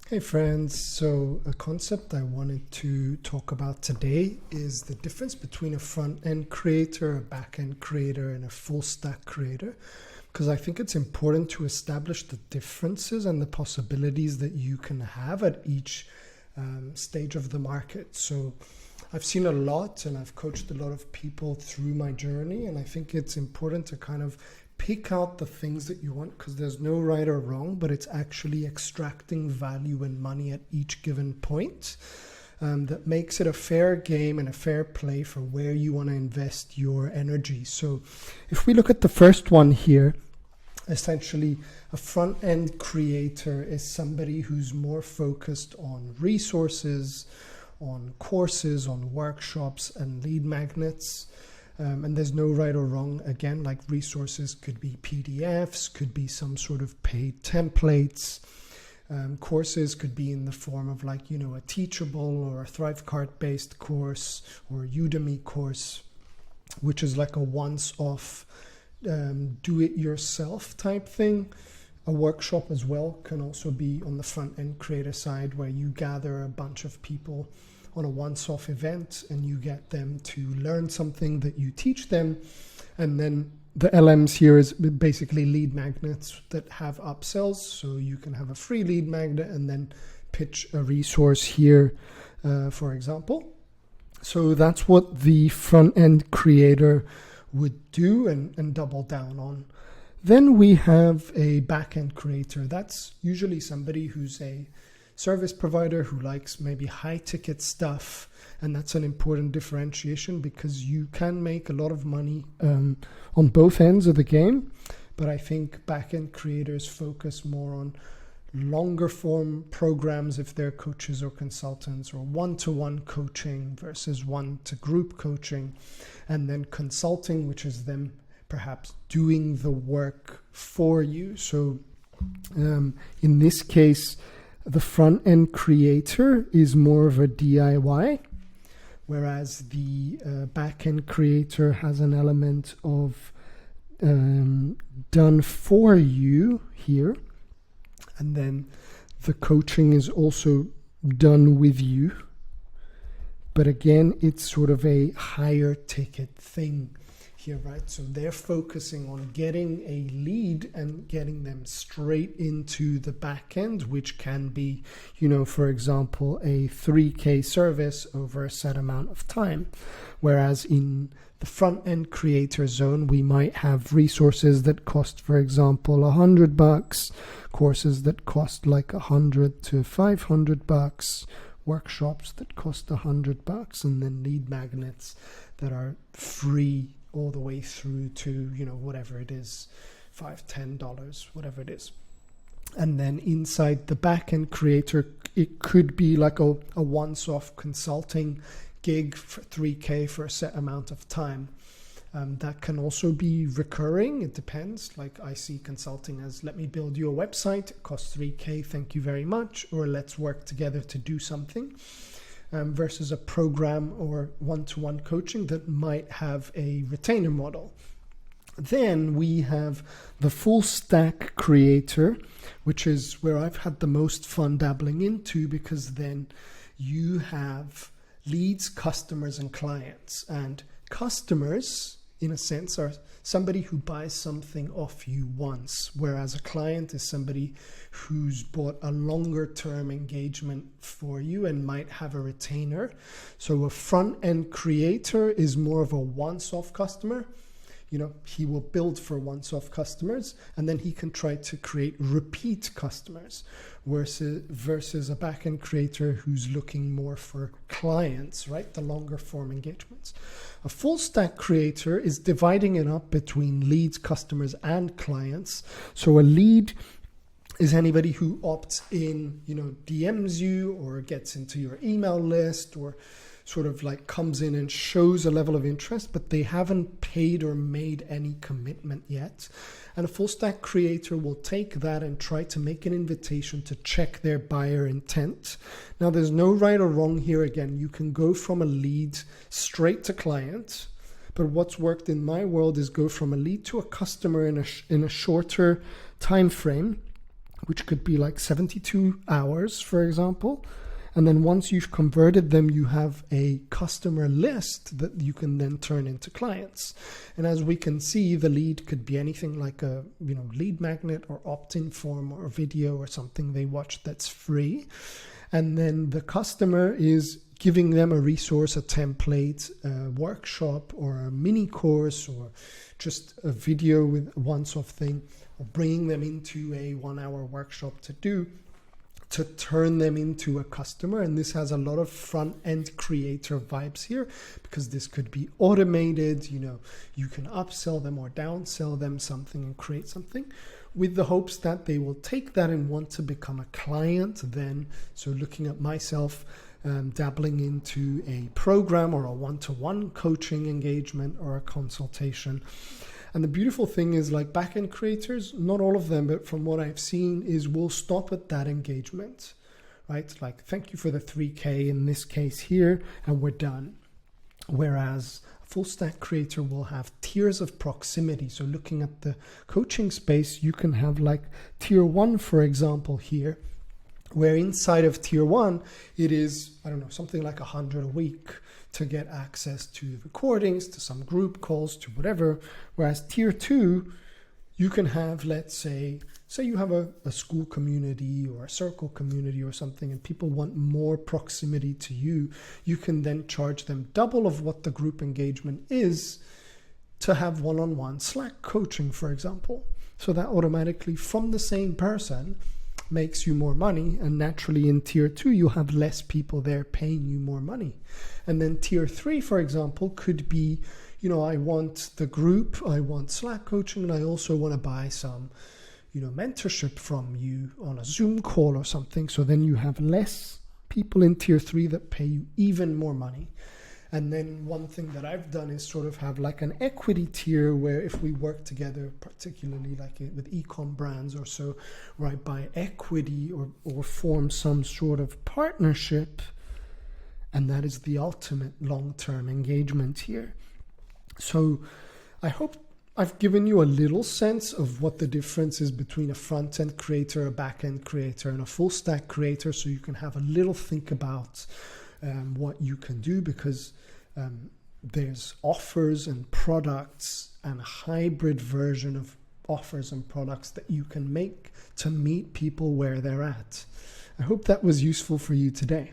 Hey friends, so a concept I wanted to talk about today is the difference between a front-end creator, a back-end creator, and a full-stack creator, because I think it's important to establish the differences and the possibilities that you can have at each stage of the market. So I've seen a lot and I've coached a lot of people through my journey, and I think it's important to kind of pick out the things that you want, because there's no right or wrong, but it's actually extracting value and money at each given point that makes it a fair game and a fair play for where you want to invest your energy. So if we look at the first one here, essentially a front-end creator is somebody who's more focused on resources, on courses, on workshops and lead magnets. And there's no right or wrong. Again, like resources could be PDFs, could be some sort of paid templates. Courses could be in the form of like, a Teachable or a Thrivecart based course or a Udemy course, which is like a once-off do-it-yourself type thing. A workshop as well can also be on the front-end creator side, where you gather a bunch of people on a once-off event and you get them to learn something that you teach them. And then the LMs here is basically lead magnets that have upsells. So you can have a free lead magnet and then pitch a resource here, for example. So that's what the front-end creator would do and double down on. Then we have a back-end creator. That's usually somebody who's a service provider who likes maybe high ticket stuff, and that's an important differentiation because you can make a lot of money on both ends of the game. But I think back-end creators focus more on longer form programs if they're coaches or consultants, or one-to-one coaching versus one-to-group coaching, and then consulting, which is them perhaps doing the work for you. So in this case, the front-end creator is more of a DIY, whereas the back-end creator has an element of done for you here. And then the coaching is also done with you. But again, it's sort of a higher ticket thing here, right? So they're focusing on getting a lead and getting them straight into the back end, which can be, for example, a 3K service over a set amount of time. Whereas in the front end creator zone, we might have resources that cost, for example, $100, courses that cost like $100 to $500, workshops that cost $100, and then lead magnets that are free all the way through to, whatever it is, $5, $10, whatever it is. And then inside the backend creator, it could be like a once-off consulting gig for 3K for a set amount of time. That can also be recurring. It depends. Like I see consulting as, let me build you a website. It costs 3K. Thank you very much. Or let's work together to do something. Versus a program or one-to-one coaching that might have a retainer model. Then we have the full stack creator, which is where I've had the most fun dabbling into, because then you have leads, customers, and clients. And customers, in a sense, are somebody who buys something off you once, whereas a client is somebody who's bought a longer term engagement for you and might have a retainer. So a front end creator is more of a once-off customer. He will build for once-off customers, and then he can try to create repeat customers, versus a back-end creator who's looking more for clients, right? The longer form engagements. A full stack creator is dividing it up between leads, customers, and clients. So a lead is anybody who opts in, DMs you or gets into your email list, or sort of like comes in and shows a level of interest, but they haven't paid or made any commitment yet. And a full stack creator will take that and try to make an invitation to check their buyer intent. Now, there's no right or wrong here. Again, you can go from a lead straight to client, but what's worked in my world is go from a lead to a customer in a shorter time frame, which could be like 72 hours, for example. And then once you've converted them, you have a customer list that you can then turn into clients. And as we can see, the lead could be anything like a lead magnet or opt-in form or video or something they watch that's free. And then the customer is giving them a resource, a template, a workshop, or a mini course, or just a video with a once-off thing, or bringing them into a 1-hour workshop to turn them into a customer. And this has a lot of front-end creator vibes here, because this could be automated. You can upsell them or downsell them something and create something with the hopes that they will take that and want to become a client then. So looking at myself, dabbling into a program or a one-to-one coaching engagement or a consultation. And the beautiful thing is, like, backend creators, not all of them, but from what I've seen, is we'll stop at that engagement, right? Like, thank you for the 3K in this case here, and we're done. Whereas a full stack creator will have tiers of proximity. So looking at the coaching space, you can have like tier 1, for example, here, where inside of tier 1, it is, something like 100 a week to get access to recordings, to some group calls, to whatever. Whereas tier 2, you can have, let's say you have a school community or a circle community or something, and people want more proximity to you. You can then charge them double of what the group engagement is to have one-on-one Slack coaching, for example. So that automatically, from the same person, makes you more money. And naturally in tier 2, you have less people there paying you more money. And then tier 3, for example, could be, I want the group, I want Slack coaching, and I also want to buy some, mentorship from you on a Zoom call or something. So then you have less people in tier 3 that pay you even more money. And then one thing that I've done is sort of have like an equity tier, where if we work together, particularly like with e-com brands or so, where I buy equity or form some sort of partnership, and that is the ultimate long-term engagement here. So I hope I've given you a little sense of what the difference is between a front-end creator, a back-end creator, and a full-stack creator, so you can have a little think about what you can do, because there's offers and products and a hybrid version of offers and products that you can make to meet people where they're at. I hope that was useful for you today.